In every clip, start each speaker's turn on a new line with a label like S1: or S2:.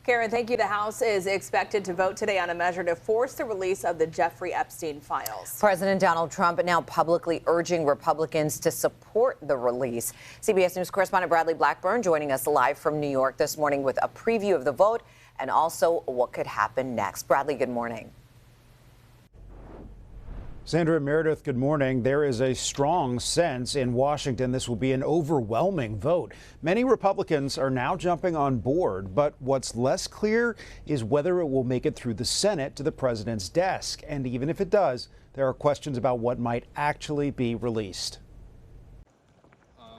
S1: Karen, thank you. The House is expected to vote today on a measure to force the release of the Jeffrey Epstein files.
S2: President Donald Trump now publicly urging Republicans to support the release. CBS News correspondent Bradley Blackburn joining us live from New York this morning with a preview of the vote and also what could happen next. Bradley, good morning.
S3: Sandra and Meredith, good morning. There is a strong sense in Washington this will be an overwhelming vote. Many Republicans are now jumping on board, but what's less clear is whether it will make it through the Senate to the president's desk. And even if it does, there are questions about what might actually be released.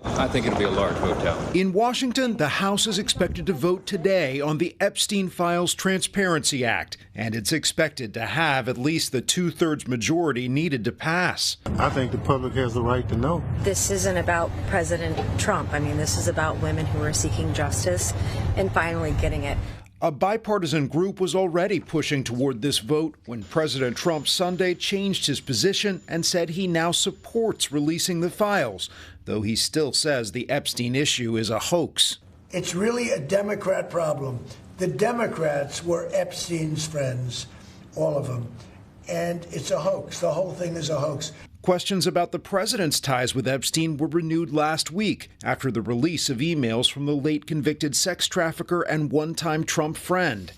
S4: I think it'll be a large vote out.
S5: In Washington, the House is expected to vote today on the Epstein Files Transparency Act, and it's expected to have at least the two-thirds majority needed to pass.
S6: I think the public has the right to know.
S7: This isn't about President Trump. I mean, this is about women who are seeking justice and finally getting it.
S5: A bipartisan group was already pushing toward this vote when President Trump Sunday changed his position and said he now supports releasing the files, though he still says the Epstein issue is a hoax.
S8: It's really a Democrat problem. The Democrats were Epstein's friends, all of them, and it's a hoax. The whole thing is a hoax.
S5: Questions about the president's ties with Epstein were renewed last week after the release of emails from the late convicted sex trafficker and one-time Trump friend.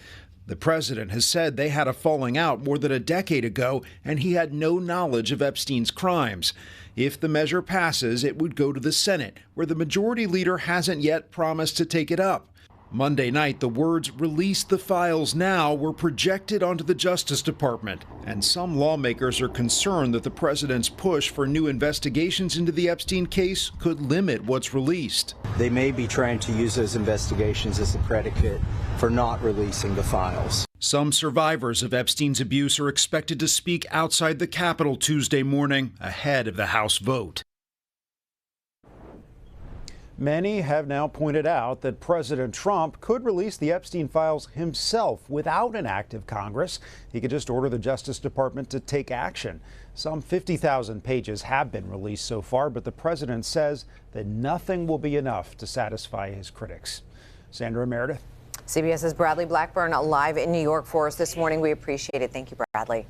S5: The president has said they had a falling out more than a decade ago, and he had no knowledge of Epstein's crimes. If the measure passes, it would go to the Senate, where the majority leader hasn't yet promised to take it up. Monday night, the words "release the files now" were projected onto the Justice Department, and some lawmakers are concerned that the president's push for new investigations into the Epstein case could limit what's released.
S9: They may be trying to use those investigations as a predicate for not releasing the files.
S5: Some survivors of Epstein's abuse are expected to speak outside the Capitol Tuesday morning ahead of the House vote.
S3: Many have now pointed out that President Trump could release the Epstein files himself without an act of Congress. He could just order the Justice Department to take action. Some 50,000 pages have been released so far, but the president says that nothing will be enough to satisfy his critics. Sandra and Meredith.
S2: CBS's Bradley Blackburn live in New York for us this morning. We appreciate it. Thank you, Bradley.